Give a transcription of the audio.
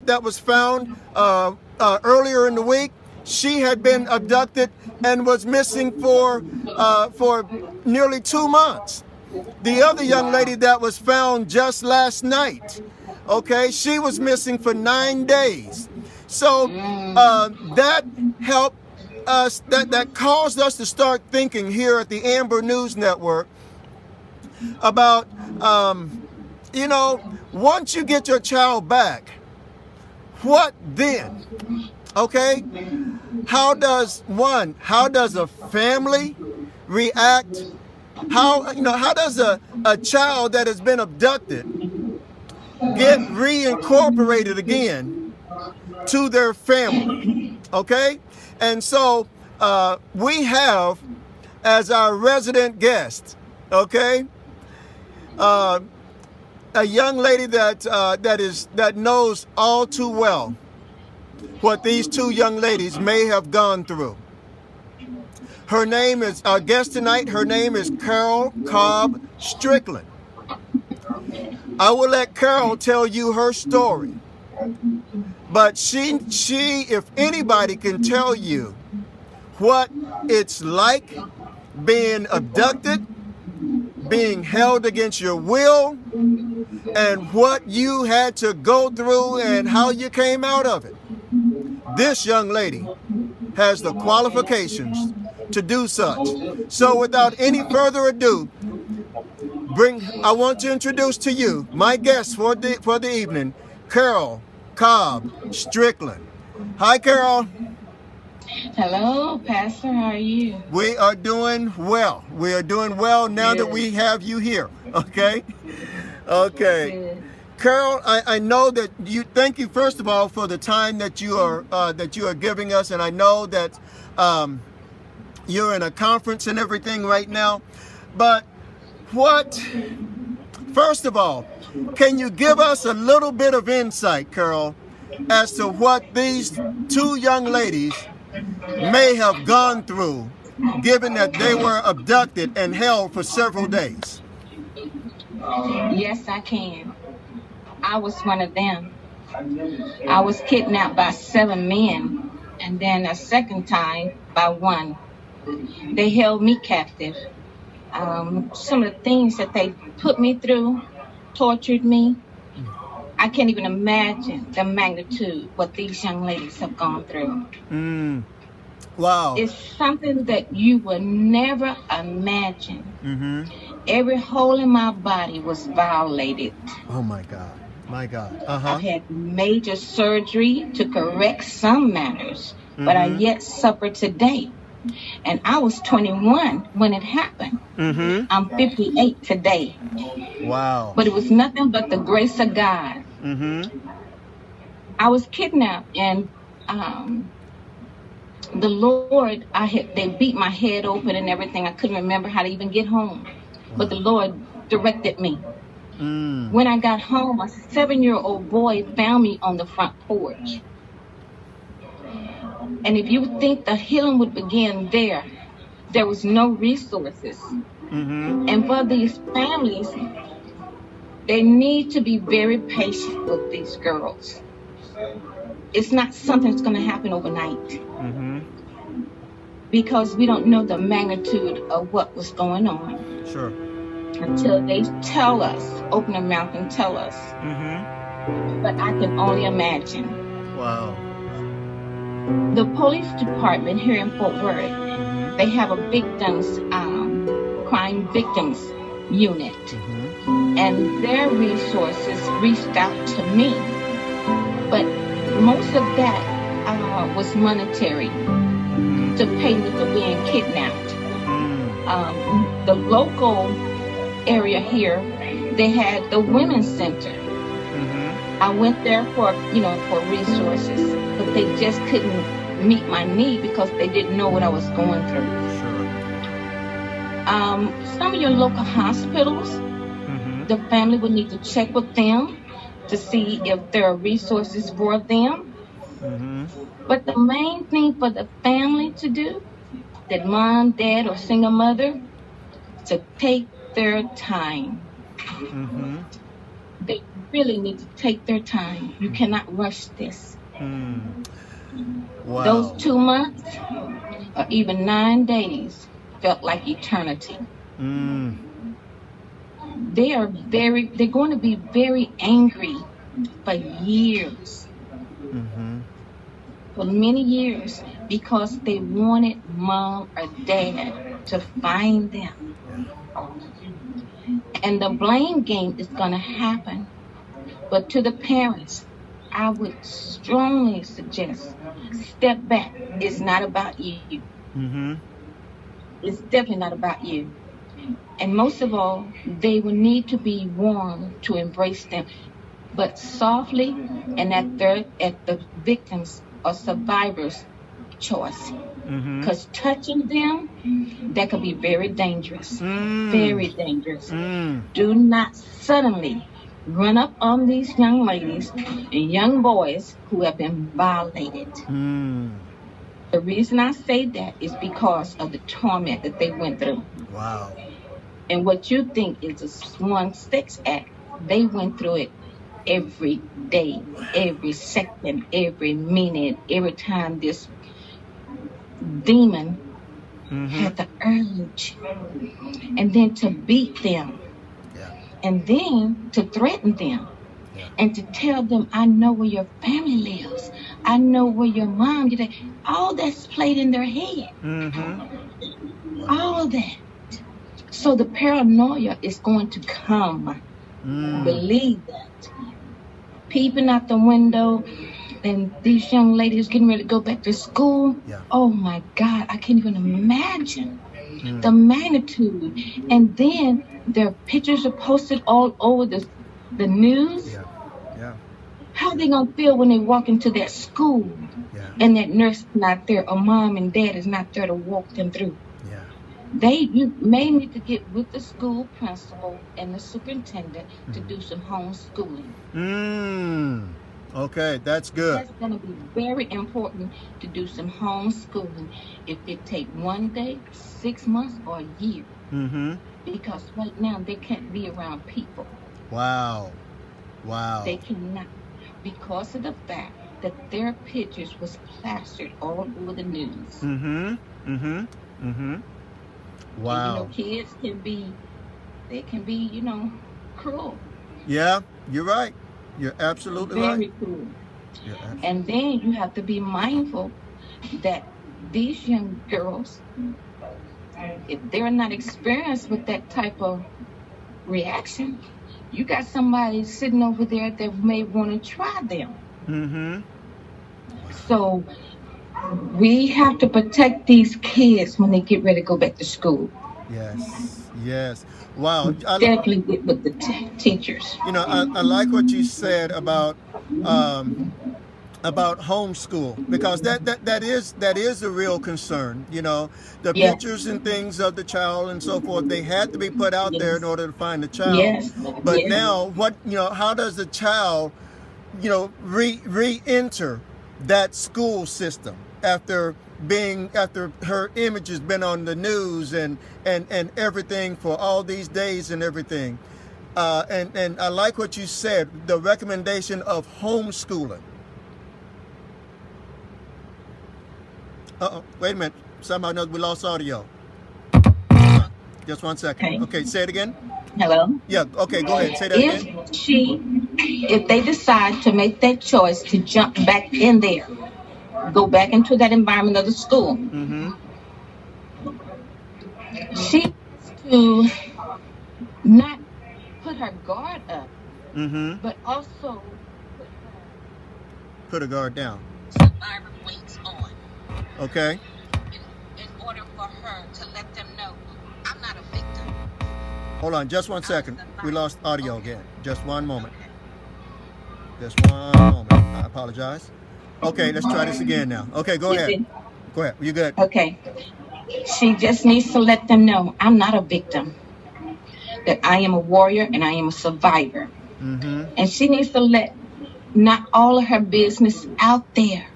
that was found earlier in the week, she had been abducted and was missing for nearly 2 months. The other young lady that was found just last night, okay, she was missing for 9 days. So that helped us, that caused us to start thinking here at the Amber News Network about, once you get your child back, what then? Okay? How does a family react? How does a child that has been abducted get reincorporated again to their family? Okay? And so we have as our resident guest, okay, a young lady that knows all too well what these two young ladies may have gone through. Her name is, our guest tonight, her name is Carol Cobb Strickland. I will let Carol tell you her story. But she, if anybody can tell you what it's like being abducted, being held against your will, and what you had to go through and how you came out of it, this young lady has the qualifications to do such. So without any further ado, I want to introduce to you my guest for the evening, Carol Cobb Strickland. Hi, Carol. Hello, Pastor. How are you? We are doing well. We are doing well now that we have you here. Okay. Okay. Carol, I know that you. Thank you first of all for the time that you are giving us, and I know that you're in a conference and everything right now. But first of all, can you give us a little bit of insight, Carol, as to what these two young ladies may have gone through, given that they were abducted and held for several days? Yes, I can. I was one of them. I was kidnapped by 7 men, and then a second time by 1. They held me captive. Some of the things that they put me through, tortured me. I can't even imagine the magnitude what these young ladies have gone through. Wow. It's something that you will never imagine. Mm-hmm. Every hole in my body was violated. Oh my God. My God. I've had major surgery to correct some matters, but I yet suffer today. And I was 21 when it happened. Mm-hmm. I'm 58 today. Wow. But it was nothing but the grace of God. Mm-hmm. I was kidnapped, and the Lord, they beat my head open and everything. I couldn't remember how to even get home. But the Lord directed me. When I got home, a 7-year-old boy found me on the front porch. And if you think the healing would begin there was no resources. Mm-hmm. And for these families, they need to be very patient with these girls. It's not something that's going to happen overnight. Mm-hmm. Because we don't know the magnitude of what was going on. Sure. Until they tell us, open their mouth and tell us. Mm-hmm. But I can only imagine. Wow. The police department here in Fort Worth, they have a crime victims unit. Mm-hmm. And their resources reached out to me. But most of that was monetary to pay me for being kidnapped. The local area here, they had the women's center. Mm-hmm. I went there for resources, but they just couldn't meet my need because they didn't know what I was going through. Sure. Some of your local hospitals, the family would need to check with them to see if there are resources for them. Mm-hmm. But the main thing for the family to do, that mom, dad, or single mother, to take their time. Mm-hmm. They really need to take their time. You cannot rush this. Wow. Those 2 months or even 9 days felt like eternity. They're going to be very angry for years. For many years, because they wanted mom or dad to find them. And the blame game is going to happen. But to the parents, I would strongly suggest step back. It's not about you. It's definitely not about you. And most of all, they will need to be warned to embrace them, but softly and at the victims or survivors' choice. Because touching them, that could be very dangerous. Very dangerous. Do not suddenly run up on these young ladies and young boys who have been violated. The reason I say that is because of the torment that they went through. Wow. And what you think is a one sex act, they went through it every day, every second, every minute, every time this demon had the urge. And then to beat them. And then to threaten them. And to tell them, I know where your family lives. I know where your mom did. All that's played in their head. All that. So the paranoia is going to come. Believe that. Peeping out the window and these young ladies getting ready to go back to school. Oh my God, I can't even imagine the magnitude. And then their pictures are posted all over the news. How are they going to feel when they walk into that school and that nurse is not there, or mom and dad is not there to walk them through? You may need to get with the school principal and the superintendent to do some homeschooling. Okay, that's good. That's going to be very important to do some homeschooling. If it take 1 day, 6 months, or a year. Because right now they can't be around people. Wow. They cannot, because of the fact that their pictures was plastered all over the news. Wow. And, kids can be cruel. Yeah, you're right. You're absolutely right. Very cruel. And then you have to be mindful that these young girls, if they're not experienced with that type of reaction, you got somebody sitting over there that may want to try them. So we have to protect these kids when they get ready to go back to school. Yes. Wow. Definitely get with the teachers. I like what you said about homeschool, because that is a real concern. The pictures and things of the child and so forth, they had to be put out there in order to find the child. But now, how does the child, re-enter that school system after her image has been on the news and everything for all these days and everything? And I like what you said, the recommendation of homeschooling. Wait a minute. Somehow knows we lost audio. Just 1 second. Okay, say it again. Hello? Yeah, okay, go ahead. Say that again. If they decide to make that choice to jump back in there, go back into that environment of the school, she has to not put her guard up, but also put her guard down. Survivor weights on. Okay. In order for her to let them know, I'm not a victim. Hold on, just 1 second. We lost audio again. Just one moment. Just one moment. I apologize. Okay, let's try this again now. Okay, go ahead. Go ahead. You good? Okay. She just needs to let them know, I'm not a victim. That I am a warrior and I am a survivor. And she needs to let not all of her business out there.